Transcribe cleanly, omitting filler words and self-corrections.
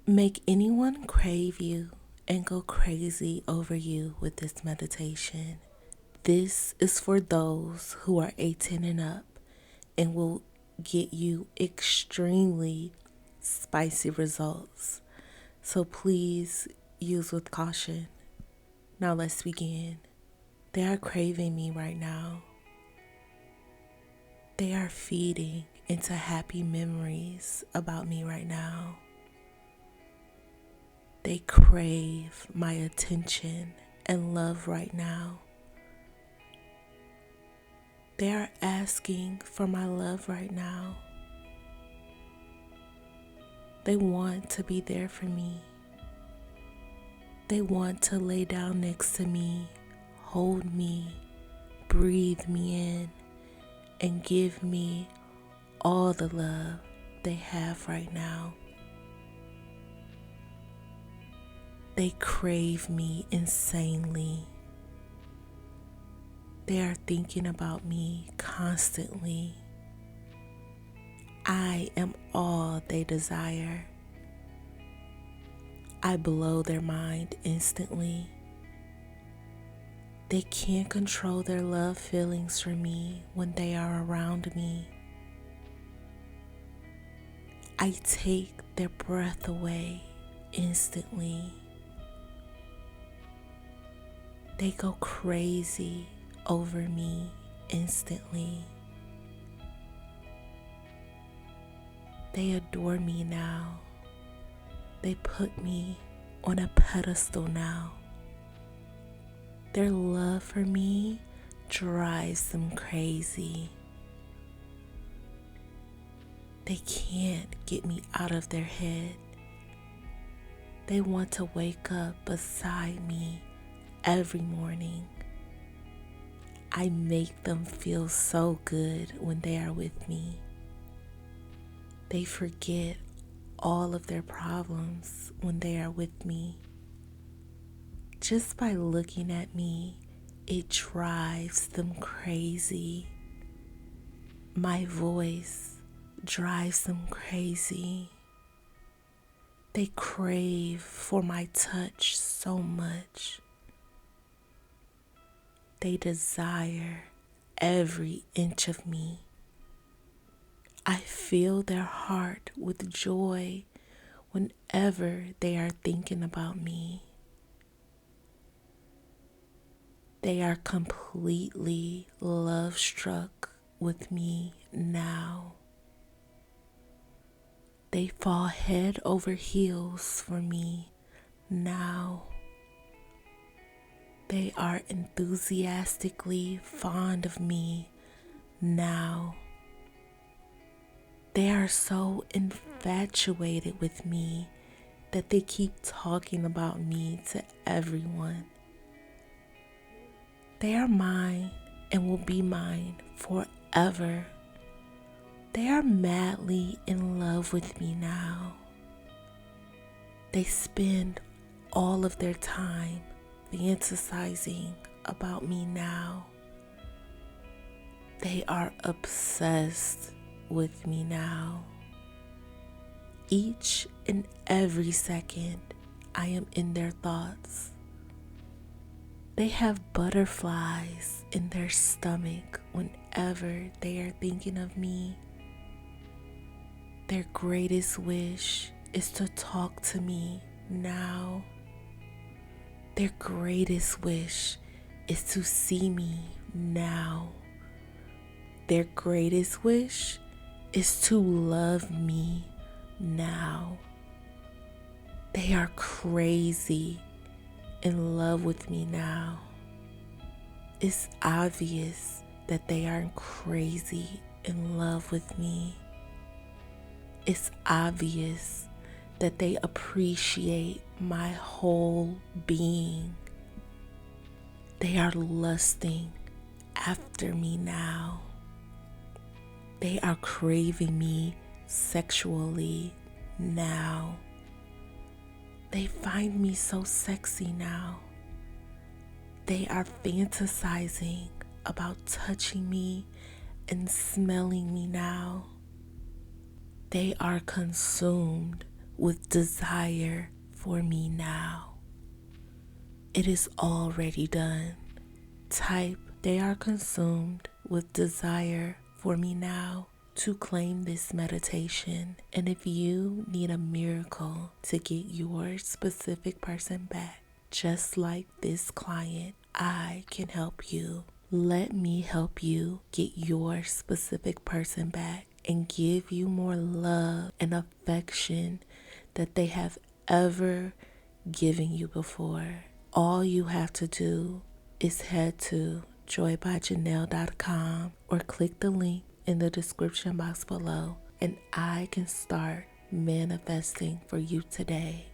Make anyone crave you and go crazy over you with this meditation. This is for those who are 18 and up and will get you extremely spicy results. So please use with caution. Now let's begin. They are craving me right now. They are feeding into happy memories about me right now. They crave my attention and love right now. They are asking for my love right now. They want to be there for me. They want to lay down next to me, hold me, breathe me in, and give me all the love they have right now. They crave me insanely. They are thinking about me constantly. I am all they desire. I blow their mind instantly. They can't control their love feelings for me when they are around me. I take their breath away instantly. They go crazy over me instantly. They adore me now. They put me on a pedestal now. Their love for me drives them crazy. They can't get me out of their head. They want to wake up beside me every morning. I make them feel so good when they are with me. They forget all of their problems when they are with me. Just by looking at me, it drives them crazy. My voice drives them crazy. They crave for my touch so much. They desire every inch of me. I fill their heart with joy whenever they are thinking about me. They are completely love-struck with me now. They fall head over heels for me now. They are enthusiastically fond of me now. They are so infatuated with me that they keep talking about me to everyone. They are mine and will be mine forever. They are madly in love with me now. They spend all of their time fantasizing about me now. They are obsessed with me now. Each and every second, I am in their thoughts. They have butterflies in their stomach whenever they are thinking of me. Their greatest wish is to talk to me now. Their greatest wish is to see me now. Their greatest wish is to love me now. They are crazy in love with me now. It's obvious that they are crazy in love with me. It's obvious that they appreciate my whole being. They are lusting after me now. They are craving me sexually now. They find me so sexy now. They are fantasizing about touching me and smelling me now. They are consumed with desire for me now. It is already done. Type, they are consumed with desire for me now to claim this meditation. And if you need a miracle to get your specific person back, just like this client, I can help you. Let me help you get your specific person back and give you more love and affection that they have ever given you before. All you have to do is head to joybyjanell.com or click the link in the description box below, and I can start manifesting for you today.